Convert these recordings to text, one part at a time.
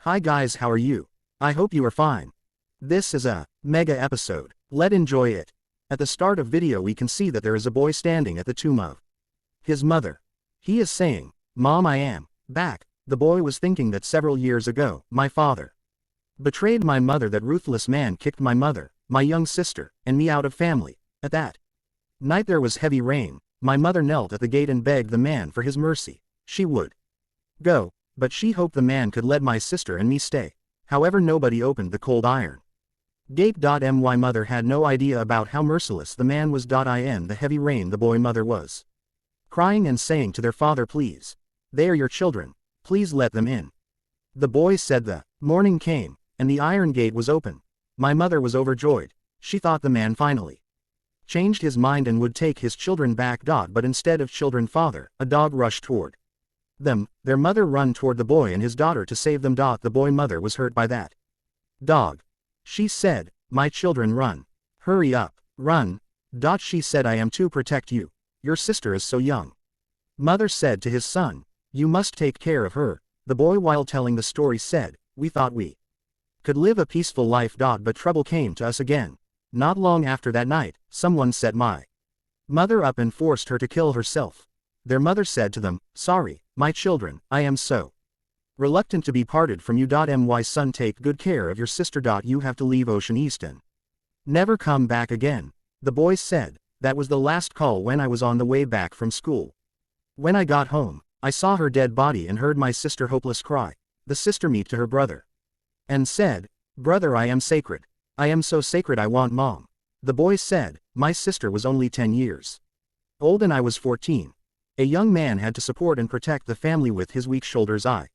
Hi guys, how are you? I hope you are fine. This is a mega episode. Let's enjoy it. At the start of video we can see that there is a boy standing at the tomb of his mother. He is saying, "Mom, I am back." The boy was thinking that several years ago, my father betrayed my mother, that ruthless man kicked my mother, my young sister, and me out of family. At that night there was heavy rain. My mother knelt at the gate and begged the man for his mercy. She would go, but she hoped the man could let my sister and me stay. However, nobody opened the cold iron gate. My mother had no idea about how merciless the man was. In the heavy rain the boy mother was crying and saying to their father, "Please, they are your children, please let them in." The boy said the morning came, and the iron gate was open. My mother was overjoyed. She thought the man finally changed his mind and would take his children back. But instead of children father, a dog rushed toward them. Their mother run toward the boy and his daughter to save them. The boy mother was hurt by that dog. She said, "My children, run. Hurry up, run." She said, "I am to protect you. Your sister is so young." Mother said to his son, "You must take care of her." The boy, while telling the story, said, "We thought we could live a peaceful life. But trouble came to us again. Not long after that night, someone set my mother up and forced her to kill herself." Their mother said to them, "Sorry, my children, I am so reluctant to be parted from you. My son, take good care of your sister. You have to leave Ocean East and never come back again." The boy said, "That was the last call when I was on the way back from school. When I got home, I saw her dead body and heard my sister hopeless cry." The sister met to her brother and said, "Brother, I am sacred. I am so sacred, I want mom." The boy said, "My sister was only 10 years old and I was 14. A young man had to support and protect the family with his weak shoulders. I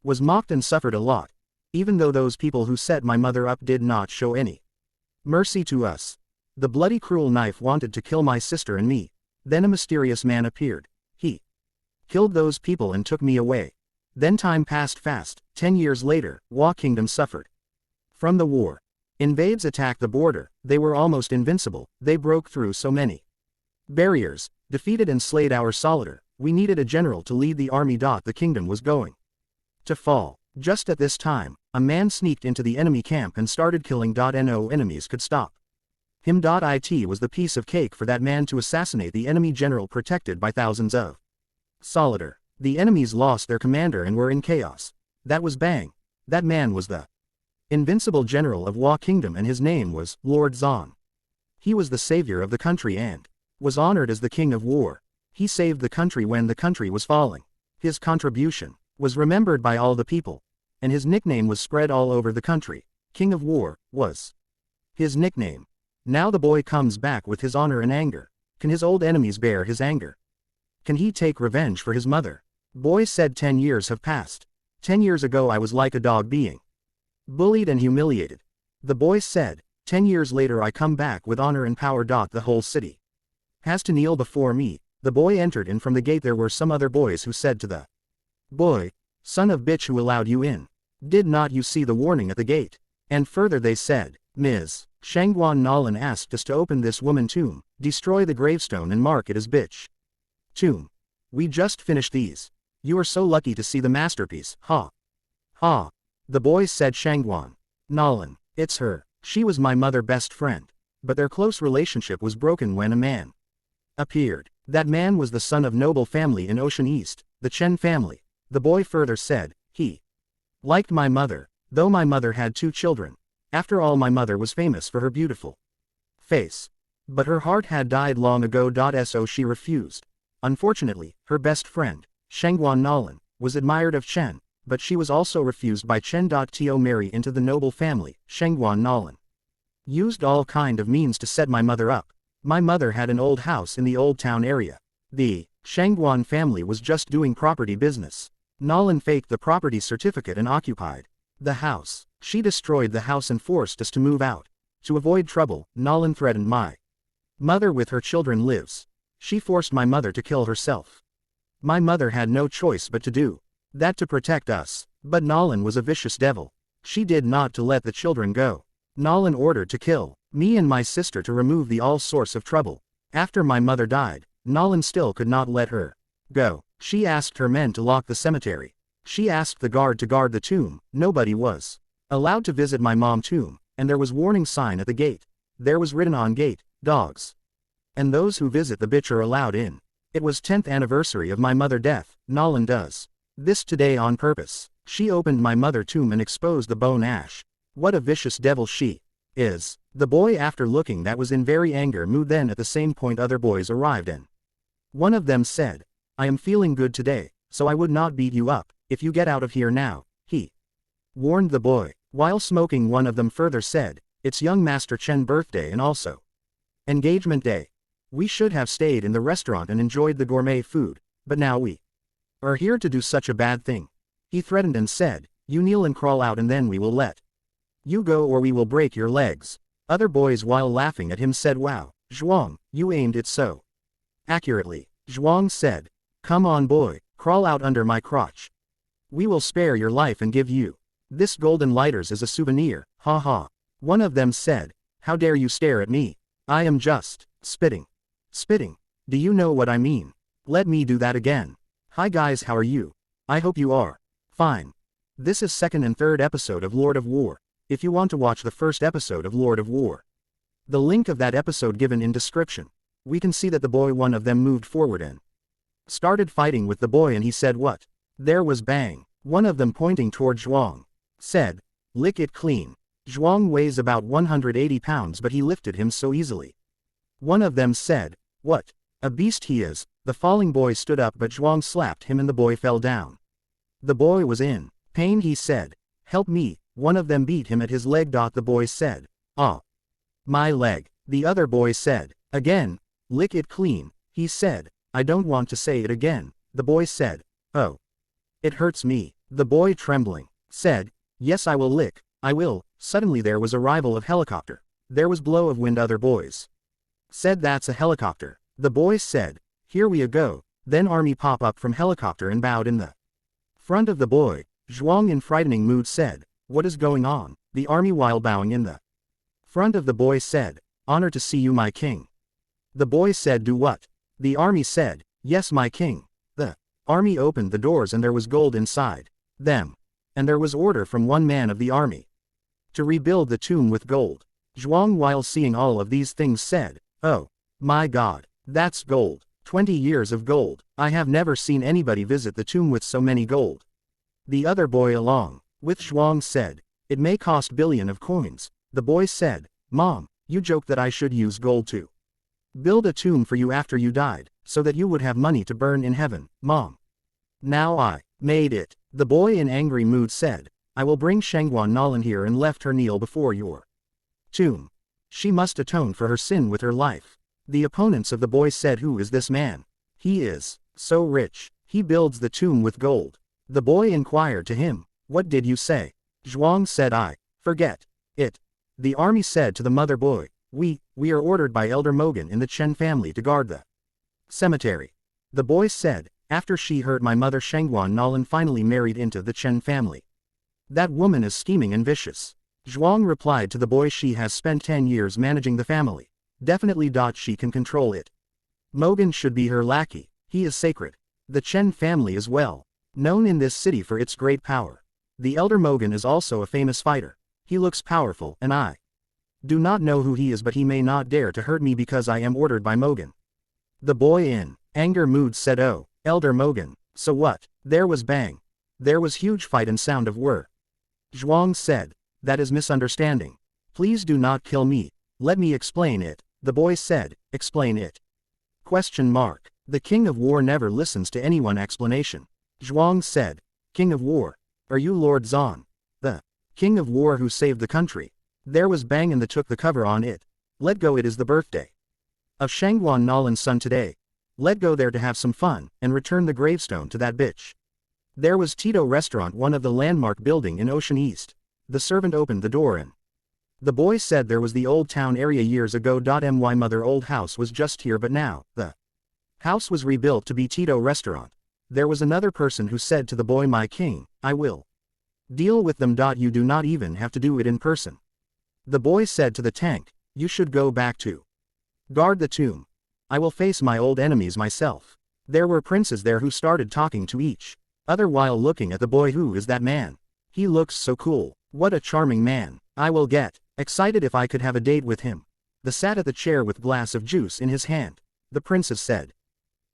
was mocked and suffered a lot. Even though those people who set my mother up did not show any mercy to us. The bloody cruel knife wanted to kill my sister and me. Then a mysterious man appeared. He killed those people and took me away. Then time passed fast. 10 years later, Wa Kingdom suffered from the war. Invades attacked the border. They were almost invincible. They broke through so many barriers, defeated and slayed our soldier. We needed a general to lead the army. The kingdom was going to fall. Just at this time, a man sneaked into the enemy camp and started killing. No enemies could stop him. It was the piece of cake for that man to assassinate the enemy general protected by thousands of soldiers. The enemies lost their commander and were in chaos. That was Bang. That man was the invincible general of Wa Kingdom, and his name was Lord Zon. He was the savior of the country and was honored as the king of war. He saved the country when the country was falling. His contribution was remembered by all the people, and his nickname was spread all over the country. King of War was his nickname. Now the boy comes back with his honor and anger. Can his old enemies bear his anger? Can he take revenge for his mother? Boy said, 10 years have passed. 10 years ago I was like a dog being bullied and humiliated. The boy said, 10 years later I come back with honor and power. The whole city has to kneel before me." The boy entered, and from the gate there were some other boys who said to the boy, "Son of bitch, who allowed you in? Did not you see the warning at the gate?" And further they said, "Ms. Shangguan Nolan asked us to open this woman tomb, destroy the gravestone and mark it as bitch tomb. We just finished these. You are so lucky to see the masterpiece. Ha. Ha." The boys said, "Shangguan Nolan, it's her. She was my mother best friend." But their close relationship was broken when a man appeared. That man was the son of noble family in Ocean East, the Chen family. The boy further said, "He liked my mother, though my mother had 2 children. After all, my mother was famous for her beautiful face. But her heart had died long ago. So she refused. Unfortunately, her best friend, Shangguan Nolan, was admired of Chen, but she was also refused by Chen. To marry into the noble family, Shangguan Nolan used all kind of means to set my mother up. My mother had an old house in the old town area. The Shangguan family was just doing property business. Nolan faked the property certificate and occupied the house. She destroyed the house and forced us to move out. To avoid trouble, Nolan threatened my mother with her children lives. She forced my mother to kill herself. My mother had no choice but to do that to protect us. But Nolan was a vicious devil. She did not to let the children go. Nolan ordered to kill me and my sister to remove the all source of trouble. After my mother died, Nolan still could not let her go. She asked her men to lock the cemetery. She asked the guard to guard the tomb. Nobody was allowed to visit my mom tomb, and there was warning sign at the gate. There was written on gate, dogs and those who visit the bitch are allowed in. It was 10th anniversary of my mother death. Nolan does this today on purpose. She opened my mother tomb and exposed the bone ash. What a vicious devil she is. The boy after looking that was in very anger mood. Then at the same point other boys arrived and one of them said, I am feeling good today, so I would not beat you up, if you get out of here now, he warned the boy. While smoking one of them further said, it's young Master Chen birthday and also engagement day. We should have stayed in the restaurant and enjoyed the gourmet food, but now we are here to do such a bad thing. He threatened and said, you kneel and crawl out and then we will let you go or we will break your legs. Other boys while laughing at him said wow, Zhuang, you aimed it so accurately. Zhuang said, come on boy, crawl out under my crotch. We will spare your life and give you this golden lighters as a souvenir, ha ha. One of them said, how dare you stare at me? I am just spitting. Spitting. Do you know what I mean? Let me do that again. Hi guys, how are you? I hope you are fine. This is second and third episode of Lord of War. If you want to watch the first episode of Lord of War, the link of that episode given in description. We can see that the boy one of them moved forward and started fighting with the boy and he said what? There was bang. One of them pointing toward Zhuang said, lick it clean. Zhuang weighs about 180 pounds but he lifted him so easily. One of them said, what a beast he is. The falling boy stood up but Zhuang slapped him and the boy fell down. The boy was in pain. He said, help me. One of them beat him at his leg. The boy said, ah, my leg. The other boy said, again, lick it clean. He said, I don't want to say it again. The boy said, oh, it hurts me. The boy trembling said, yes I will lick, I will. Suddenly there was arrival of helicopter. There was blow of wind. Other boys said that's a helicopter. The boys said, here we go. Then army pop up from helicopter and bowed in the front of the boy. Zhuang in frightening mood said, what is going on? The army while bowing in the front of the boy said, honor to see you my king. The boy said do what? The army said, yes my king. The army opened the doors and there was gold inside them. And there was order from one man of the army to rebuild the tomb with gold. Zhuang while seeing all of these things said, oh, my god, that's gold. 20 years of gold. I have never seen anybody visit the tomb with so many gold. The other boy along with Zhuang said, it may cost billion of coins. The boy said, Mom, you joked that I should use gold to build a tomb for you after you died, so that you would have money to burn in heaven, Mom. Now I made it. The boy in angry mood said, I will bring Shangguan Nolan here and left her kneel before your tomb. She must atone for her sin with her life. The opponents of the boy said, who is this man? He is so rich. He builds the tomb with gold. The boy inquired to him, what did you say? Zhuang said, I forget it. The army said to the mother boy, we are ordered by Elder Magon in the Chen family to guard the cemetery. The boy said, after she heard my mother Shangguan Nolan finally married into the Chen family. That woman is scheming and vicious. Zhuang replied to the boy, she has spent 10 years managing the family. Definitely. She can control it. Magon should be her lackey. He is sacred. The Chen family is well known in this city for its great power. The elder Magon is also a famous fighter. He looks powerful and I do not know who he is, but he may not dare to hurt me because I am ordered by Magon. The boy in anger mood said, oh, Elder Magon, so what? There was bang. There was huge fight and sound of whir. Zhuang said, that is misunderstanding. Please do not kill me. Let me explain it. The boy said, explain it? Question mark. The King of War never listens to anyone explanation. Zhuang said, King of War. Are you Lord Zan? The King of War who saved the country. There was bang and the took the cover on it. Let go, it is the birthday of Shangguan Nolan's son today. Let go there to have some fun, and return the gravestone to that bitch. There was Tito Restaurant, one of the landmark building in Ocean East. The servant opened the door and the boy said there was the old town area years ago. My mother old house was just here, but now, the house was rebuilt to be Tito Restaurant. There was another person who said to the boy, my king, I will deal with them. You do not even have to do it in person. The boy said to the tank, you should go back to guard the tomb. I will face my old enemies myself. There were princes there who started talking to each Other while looking at the boy. Who is that man? He looks so cool. What a charming man. I will get excited if I could have a date with him. The sat at the chair with glass of juice in his hand. The princess said.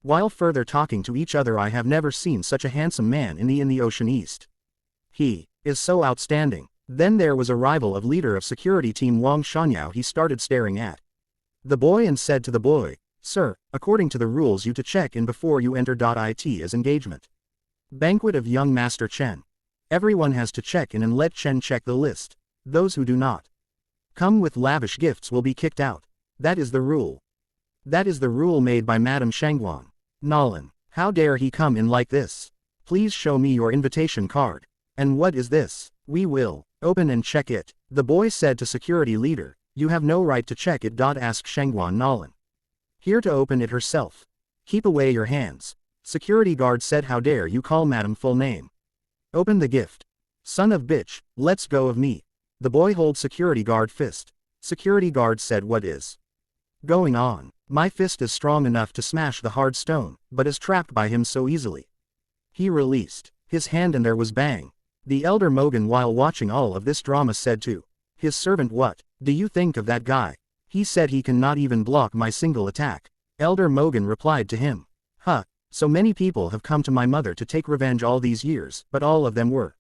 While further talking to each other, I have never seen such a handsome man in the ocean east. He is so outstanding. Then there was arrival of leader of security team Wang Shanyao. He started staring at the boy and said to the boy, Sir, according to the rules you to check in before you enter. It is engagement. Banquet of young Master Chen. Everyone has to check in and let Chen check the list. Those who do not come with lavish gifts will be kicked out. That is the rule. That is the rule made by Madame Shangguan. Nolan, how dare he come in like this? Please show me your invitation card. And what is this? We will open and check it. The boy said to security leader, You have no right to check it. Ask Shangguan Nolan. Here to open it herself. Keep away your hands. Security guard said, How dare you call Madam full name? Open the gift. Son of bitch, let's go of me. The boy hold security guard fist. Security guard said, What is going on? My fist is strong enough to smash the hard stone, but is trapped by him so easily. He released his hand and there was bang. The elder Magon, while watching all of this drama, said to his servant, What do you think of that guy? He said he cannot even block my single attack. Elder Magon replied to him, So many people have come to my mother to take revenge all these years, but all of them were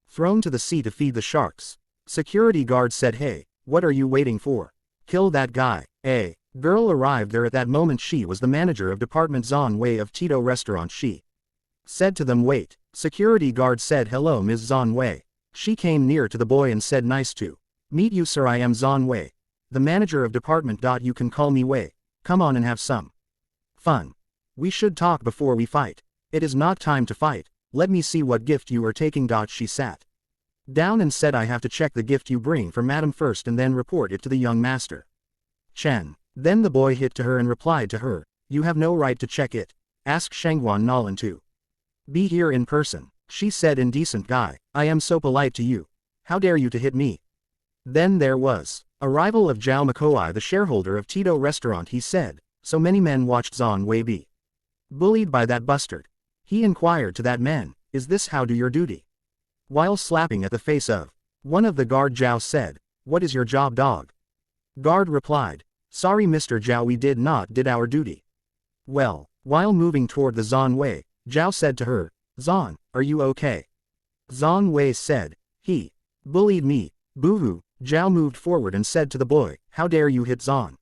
thrown to the sea to feed the sharks. Security guard said, Hey, what are you waiting for? Kill that guy. A girl arrived there at that moment. She was the manager of Department Zon Wei of Tito Restaurant. She said to them, Wait. Security guard said, Hello Ms. Zon Wei. She came near to the boy and said, Nice to meet you sir, I am Zon Wei, the manager of department. You can call me Wei. Come on and have some fun. We should talk before we fight. It is not time to fight. Let me see what gift you are taking. She sat down and said, I have to check the gift you bring for madam first and then report it to the young master Chen. Then the boy hit to her and replied to her, You have no right to check it. Ask Shangguan Nolan to be here in person. She said, Indecent guy, I am so polite to you. How dare you to hit me? Then there was arrival of Zhao Makoi, the shareholder of Tito Restaurant. He said, So many men watched Zon Wei be bullied by that bastard. He inquired to that man, Is this how do your duty? While slapping at the face of one of the guard, Zhao said, What is your job, dog? Guard replied, Sorry Mr. Zhao, we did our duty. Well, while moving toward the Zon Wei, Zhao said to her, Zon, are you okay? Zon Wei said, He bullied me. Boo-hoo. Zhao moved forward and said to the boy, How dare you hit Zon?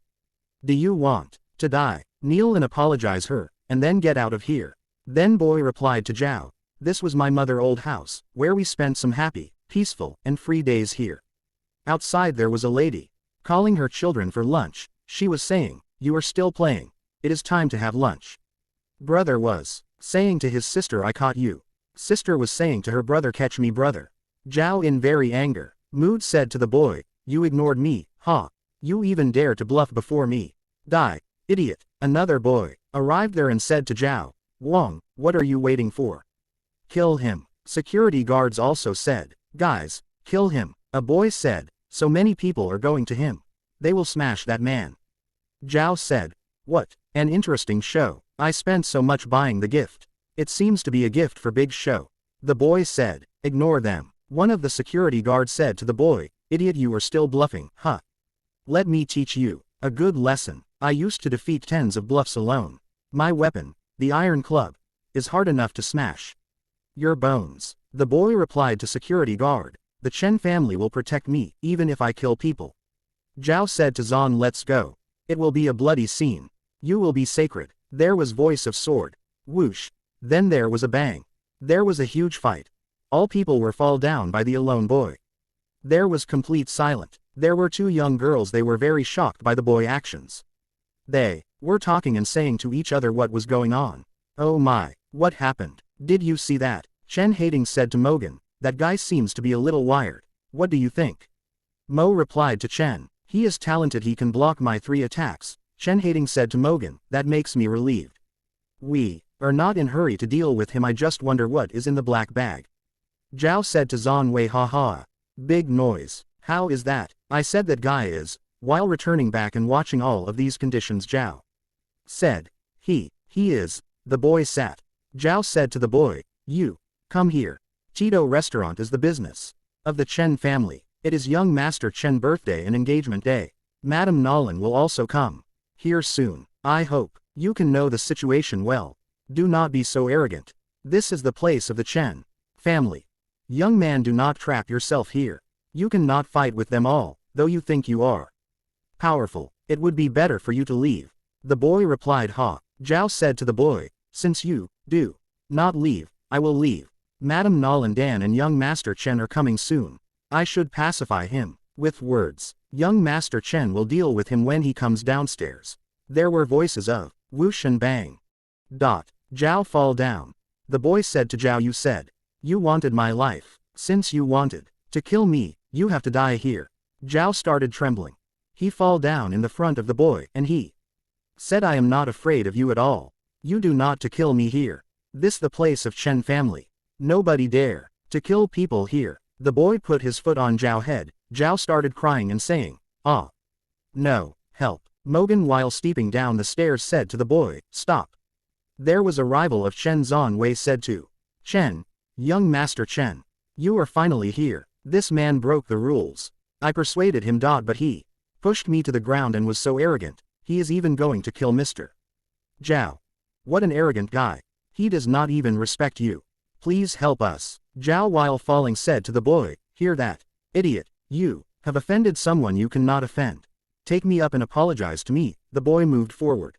Do you want to die? Kneel and apologize her, and then get out of here. Then boy replied to Zhao, This was my mother old house, where we spent some happy, peaceful, and free days here. Outside there was a lady calling her children for lunch. She was saying, You are still playing. It is time to have lunch. Brother was saying to his sister, I caught you. Sister was saying to her brother, Catch me brother. Zhao in very anger mood said to the boy, You ignored me, You even dare to bluff before me. Die, idiot. Another boy arrived there and said to Zhao, Wang, what are you waiting for? Kill him. Security guards also said, Guys, kill him. A boy said, So many people are going to him. They will smash that man. Zhao said, What an interesting show. I spent so much buying the gift. It seems to be a gift for big show. The boy said, Ignore them. One of the security guards said to the boy, Idiot, you are still bluffing, Let me teach you a good lesson. I used to defeat tens of bluffs alone. My weapon, the iron club, is hard enough to smash your bones. The boy replied to security guard, The Chen family will protect me, even if I kill people. Zhao said to Zon, Let's go. It will be a bloody scene. You will be sacred. There was voice of sword. Whoosh. Then there was a bang. There was a huge fight. All people were fall down by the alone boy. There was complete silence. There were two young girls. They were very shocked by the boy actions. They were talking and saying to each other what was going on. Oh my, what happened? Did you see that? Chen Hating said to Magon, That guy seems to be a little wired. What do you think? Mo replied to Chen, He is talented, he can block my 3 attacks. Chen Hating said to Magon, That makes me relieved. We are not in hurry to deal with him, I just wonder what is in the black bag. Zhao said to Zon Wei, Big noise. How is that? I said that guy is. While returning back and watching all of these conditions, Zhao said, He is. The boy sat. Zhao said to the boy, You Come here. Cheeto Restaurant is the business of the Chen family. It is young Master Chen birthday and engagement day. Madam Nolan will also come here soon. I hope you can know the situation well. Do not be so arrogant. This is the place of the Chen family. Young man, do not trap yourself here. You cannot fight with them all, though you think you are powerful. It would be better for you to leave. The boy replied. Ha. Zhao said to the boy, since you do not leave, I will leave. Madam Nolan Dan and young Master Chen are coming soon. I should pacify him with words. Young Master Chen will deal with him when he comes downstairs. There were voices of whoosh and bang. Zhao fall down. The boy said to Zhao, you said you wanted my life. Since you wanted to kill me, you have to die here. Zhao started trembling. He fall down in the front of the boy, and he said, I am not afraid of you at all. You do not to kill me here. This the place of Chen family. Nobody dare to kill people here. The boy put his foot on Zhao's head. Zhao started crying and saying, ah. No, help. Magon while stepping down the stairs said to the boy, stop. There was a rival of Chen. Zhan Wei said to Chen, young Master Chen, you are finally here. This man broke the rules. I persuaded him. But he pushed me to the ground and was so arrogant. He is even going to kill Mr. Zhao. What an arrogant guy. He does not even respect you. Please help us. Zhao while falling said to the boy, hear that? Idiot, you have offended someone you cannot offend. Take me up and apologize to me. The boy moved forward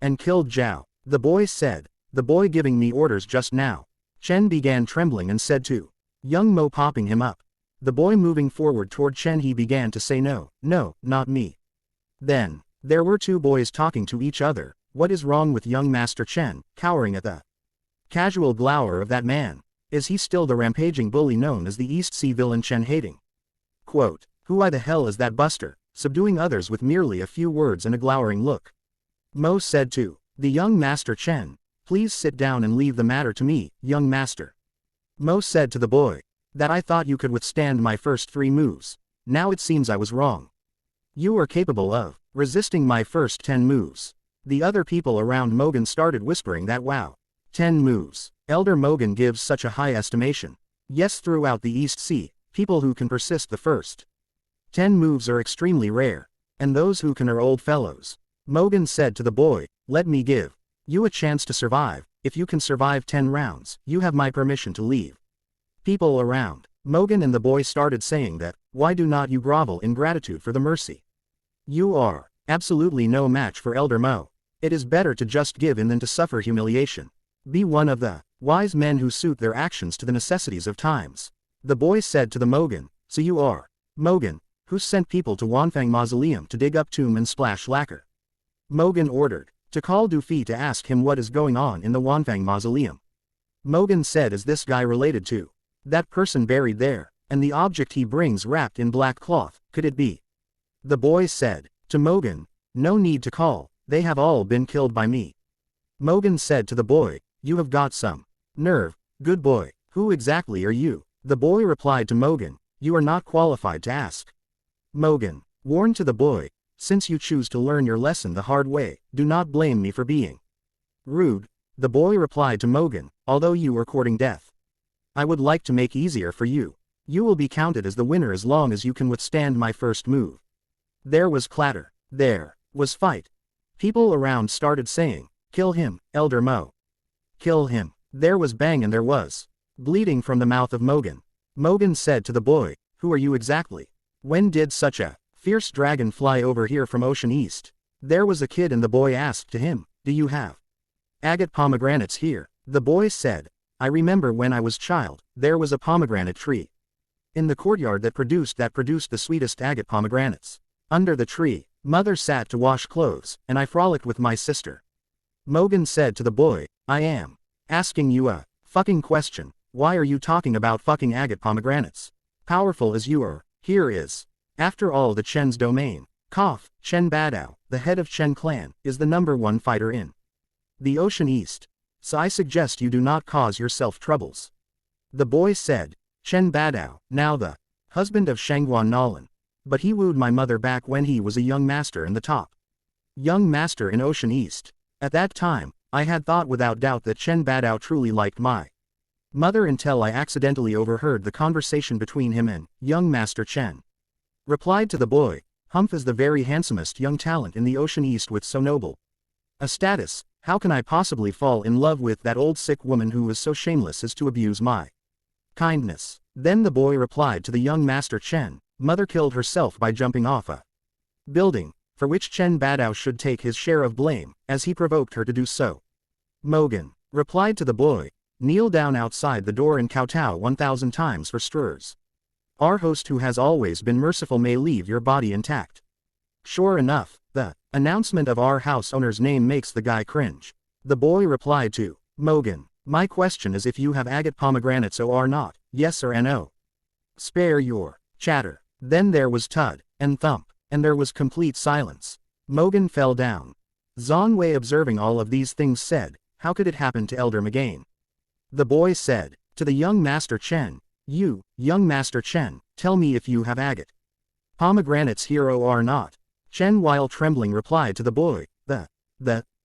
and killed Zhao. The boy said, the boy giving me orders just now. Chen began trembling and said to young Mo, popping him up. The boy moving forward toward Chen, he began to say, no, no, not me. Then there were two boys talking to each other. What is wrong with young Master Chen, cowering at the casual glower of that man? Is he still the rampaging bully known as the East Sea villain Chen hating? Quote, who the hell is that buster, subduing others with merely a few words and a glowering look? Mo said to the young Master Chen, please sit down and leave the matter to me, young master. Mo said to the boy, that I thought you could withstand my first 3 moves. Now it seems I was wrong. You are capable of resisting my first 10 moves. The other people around Magon started whispering that wow. 10 moves. Elder Magon gives such a high estimation. Yes, throughout the East Sea, people who can persist the first 10 moves are extremely rare. And those who can are old fellows. Magon said to the boy, let me give you a chance to survive. If you can survive 10 rounds, you have my permission to leave. People around Magon and the boy started saying that, why do not you grovel in gratitude for the mercy? You are absolutely no match for Elder Mo. It is better to just give in than to suffer humiliation. Be one of the wise men who suit their actions to the necessities of times. The boy said to the Magon, so you are Magon, who sent people to Wanfang Mausoleum to dig up tomb and splash lacquer. Magon ordered to call Dufi to ask him what is going on in the Wanfang Mausoleum. Magon said, is this guy related to that person buried there, and the object he brings wrapped in black cloth, could it be? The boy said to Magon, no need to call, they have all been killed by me. Magon said to the boy, you have got some nerve, good boy, who exactly are you? The boy replied to Magon, you are not qualified to ask. Magon warned to the boy, since you choose to learn your lesson the hard way, do not blame me for being rude. The boy replied to Magon, although you are courting death, I would like to make easier for you. You will be counted as the winner as long as you can withstand my first move. There was clatter. There was fight. People around started saying, kill him, Elder Mo. Kill him. There was bang and there was bleeding from the mouth of Magon. Magon said to the boy, who are you exactly? When did such a fierce dragon fly over here from Ocean East? There was a kid and the boy asked to him, do you have agate pomegranates here? The boy said, I remember when I was child, there was a pomegranate tree in the courtyard that produced the sweetest agate pomegranates. Under the tree, mother sat to wash clothes, and I frolicked with my sister. Magon said to the boy, I am asking you a fucking question. Why are you talking about fucking agate pomegranates? Powerful as you are, here is, after all, the Chen's domain. Cough, Chen Badao, the head of Chen clan, is the #1 fighter in the Ocean East. So I suggest you do not cause yourself troubles. The boy said, Chen Badao, now the husband of Shangguan Nolan. But he wooed my mother back when he was a young master and the top young master in Ocean East. At that time, I had thought without doubt that Chen Badao truly liked my Mother, until I accidentally overheard the conversation between him and young Master Chen. Replied to the boy, Humph is the very handsomest young talent in the Ocean East with so noble a status. How can I possibly fall in love with that old sick woman who was so shameless as to abuse my kindness? Then the boy replied to the young Master Chen, Mother killed herself by jumping off a building, for which Chen Badao should take his share of blame, as he provoked her to do so. Magon replied to the boy, kneel down outside the door and kowtow 1,000 times for strurs. Our host who has always been merciful may leave your body intact. Sure enough, the announcement of our house owner's name makes the guy cringe. The boy replied to Magon, my question is if you have agate pomegranates or not, yes or no. Spare your chatter. Then there was thud and thump, and there was complete silence. Magon fell down. Zhang Wei observing all of these things said, how could it happen to Elder Magon? The boy said to the young Master Chen, you, young Master Chen, tell me if you have agate pomegranates here or not. Chen while trembling replied to the boy,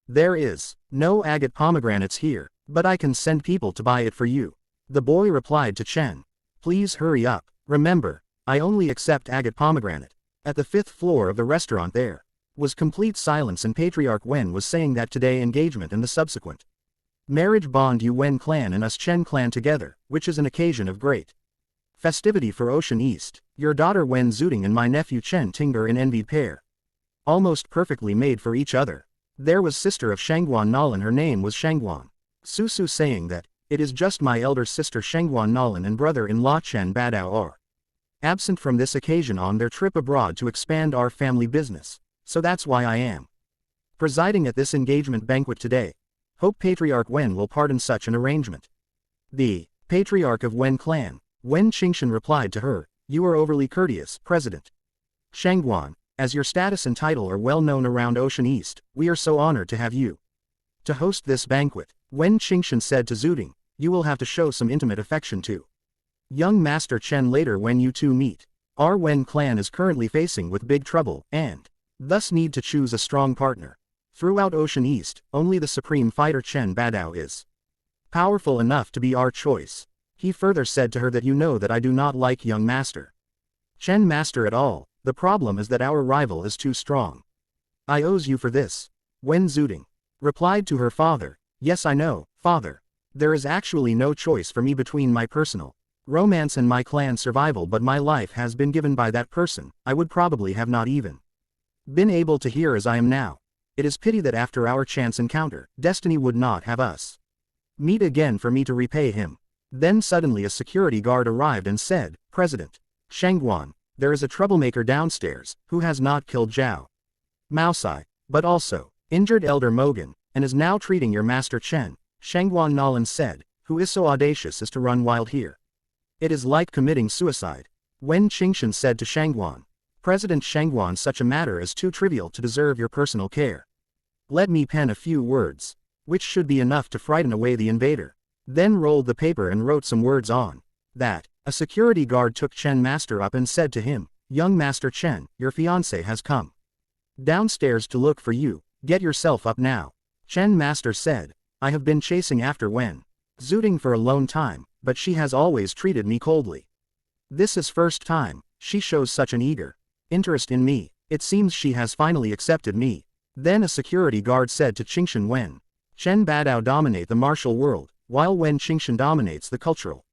there is no agate pomegranates here, but I can send people to buy it for you. The boy replied to Chen, please hurry up, remember, I only accept agate pomegranate. At the 5th floor of the restaurant there was complete silence and Patriarch Wen was saying that today engagement and the subsequent marriage bond you Wen clan and us Chen clan together, which is an occasion of great festivity for Ocean East. Your daughter Wen Zuding and my nephew Chen Ting are an envied pair. Almost perfectly made for each other. There was sister of Shangguan Nolan, her name was Shangguan Susu, saying that, it is just my elder sister Shangguan Nolan and brother-in-law Chen Badao are absent from this occasion on their trip abroad to expand our family business, so that's why I am presiding at this engagement banquet today. Hope Patriarch Wen will pardon such an arrangement. The Patriarch of Wen clan, Wen Qingshan, replied to her, you are overly courteous, President Shangguan, as your status and title are well known around Ocean East, we are so honored to have you to host this banquet. Wen Qingshan said to Zuding, you will have to show some intimate affection to young Master Chen later when you two meet. Our Wen clan is currently facing with big trouble, and thus need to choose a strong partner. Throughout Ocean East, only the supreme fighter Chen Badao is powerful enough to be our choice. He further said to her that you know that I do not like young Master Chen Master at all, the problem is that our rival is too strong. I owes you for this. Wen Zuding replied to her father, yes I know, father. There is actually no choice for me between my personal romance and my clan survival, but my life has been given by that person. I would probably have not even been able to hear as I am now. It is pity that after our chance encounter, destiny would not have us meet again for me to repay him. Then suddenly a security guard arrived and said, President Shangguan, there is a troublemaker downstairs, who has not killed Zhao Maosai, but also injured Elder Magon, and is now treating your Master Chen. Shangguan Nolan said, who is so audacious as to run wild here. It is like committing suicide. Wen Qingshan said to Shangguan, President Shangguan, such a matter is too trivial to deserve your personal care. Let me pen a few words, which should be enough to frighten away the invader. Then rolled the paper and wrote some words on that. A security guard took Chen Master up and said to him, young Master Chen, your fiancé has come downstairs to look for you, get yourself up now. Chen Master said, I have been chasing after Wen Zuding for a long time, but she has always treated me coldly. This is first time she shows such an eager interest in me. It seems she has finally accepted me. Then a security guard said to Qingshan, Wen Chen Badao dominate the martial world, while Wen Qingshan dominates the cultural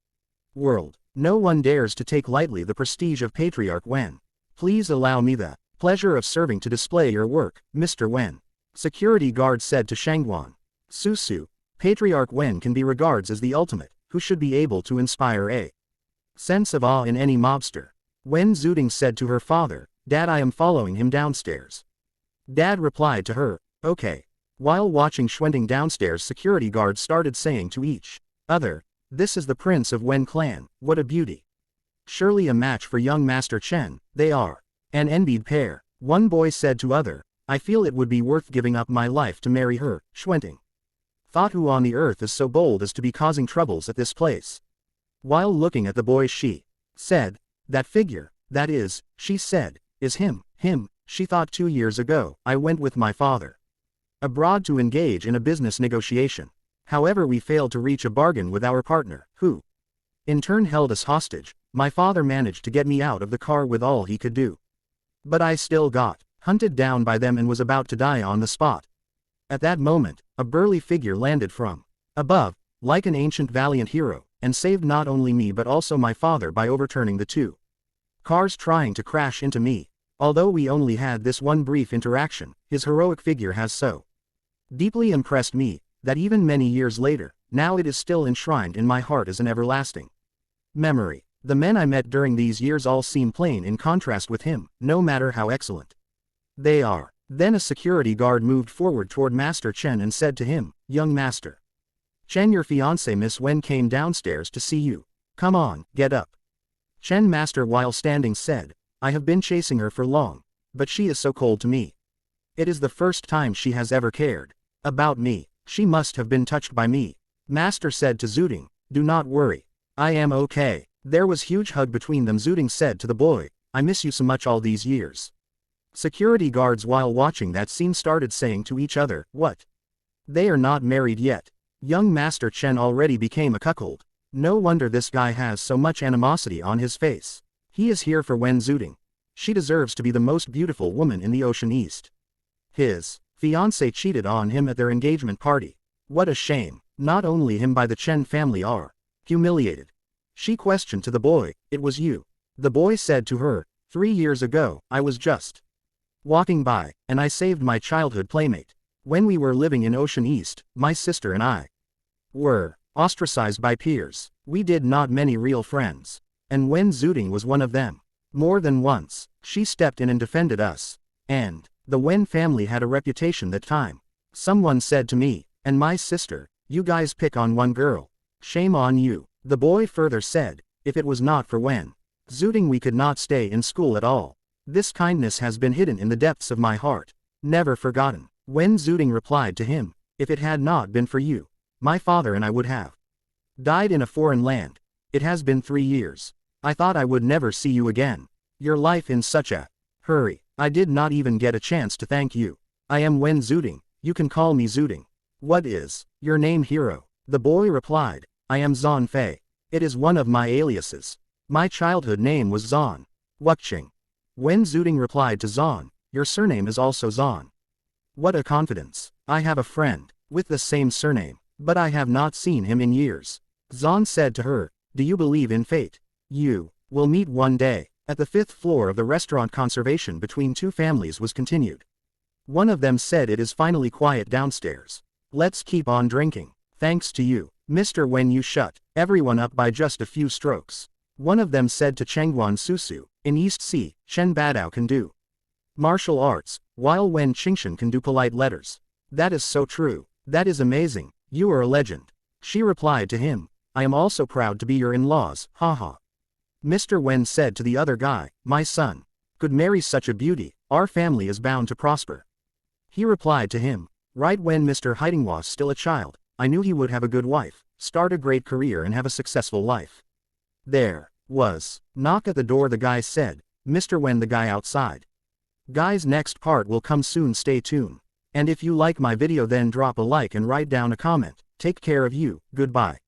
world. No one dares to take lightly the prestige of Patriarch Wen. Please allow me the pleasure of serving to display your work, Mr. Wen. Security guard said to Shangguan Susu, Patriarch Wen can be regarded as the ultimate, who should be able to inspire a sense of awe in any mobster. Wen Zuding said to her father, Dad, I am following him downstairs. Dad replied to her, okay. While watching Schwending downstairs, security guards started saying to each other, this is the prince of Wen clan, what a beauty. Surely a match for young Master Chen, they are an envied pair. One boy said to other, I feel it would be worth giving up my life to marry her. Schwending thought, who on the earth is so bold as to be causing troubles at this place? While looking at the boy she said, that figure, that is, she said, is him. She thought 2 years ago, I went with my father abroad to engage in a business negotiation. However, we failed to reach a bargain with our partner, who, in turn, held us hostage. My father managed to get me out of the car with all he could do. But I still got hunted down by them and was about to die on the spot. At that moment, a burly figure landed from above, like an ancient valiant hero, and saved not only me but also my father by overturning the two cars trying to crash into me. Although we only had this one brief interaction, his heroic figure has so deeply impressed me, that even many years later, now it is still enshrined in my heart as an everlasting memory. The men I met during these years all seem plain in contrast with him, no matter how excellent they are. Then a security guard moved forward toward Master Chen and said to him, "Young Master Chen, your fiancée Miss Wen came downstairs to see you. Come on, get up." Chen Master, while standing, said, "I have been chasing her for long, but she is so cold to me. It is the first time she has ever cared about me. She must have been touched by me." Master said to Zuding, "Do not worry. I am okay." There was huge hug between them. Zuding said to the boy, "I miss you so much all these years." Security guards, while watching that scene, started saying to each other, "What? They are not married yet. Young Master Chen already became a cuckold. No wonder this guy has so much animosity on his face. He is here for Wen Zuding. She deserves to be the most beautiful woman in the Ocean East." His fiancée cheated on him at their engagement party. What a shame. Not only him but the Chen family are humiliated. She questioned to the boy, "It was you." The boy said to her, 3 years ago, I was just walking by, and I saved my childhood playmate. When we were living in Ocean East, my sister and I were ostracized by peers. We did not many real friends. And Wen Zuding was one of them. More than once, she stepped in and defended us. And the Wen family had a reputation that time. Someone said to me, and my sister, "You guys pick on one girl. Shame on you." The boy further said, "If it was not for Wen Zuding, we could not stay in school at all. This kindness has been hidden in the depths of my heart, never forgotten." Wen Zuding replied to him, "If it had not been for you, my father and I would have died in a foreign land. It has been 3 years. I thought I would never see you again. Your life in such a hurry. I did not even get a chance to thank you. I am Wen Zuding. You can call me Zuding." "What is your name, hero?" The boy replied, "I am Zon Fei. It is one of my aliases. My childhood name was Zon Wuqing." Wen Zuding replied to Zon, "Your surname is also Zon." What a confidence. I have a friend with the same surname, but I have not seen him in years. Zon said to her, "Do you believe in fate? You will meet one day." At the 5th floor of the restaurant, conversation between two families was continued. One of them said, "It is finally quiet downstairs. Let's keep on drinking. Thanks to you, Mr. Wen, you shut everyone up by just a few strokes." One of them said to Chengguan Susu, "In East Sea, Chen Badao can do martial arts, while Wen Qingshan can do polite letters." "That is so true. That is amazing. You are a legend." She replied to him, "I am also proud to be your in-laws, haha." Mr. Wen said to the other guy, "My son could marry such a beauty. Our family is bound to prosper." He replied to him, "Right, when Mr. Hiding was still a child, I knew he would have a good wife, start a great career and have a successful life." There was knock at the door. The guy said, "Mr. Wen." The guy outside. Guys, next part will come soon, stay tuned. And if you like my video, then drop a like and write down a comment. Take care of you, goodbye.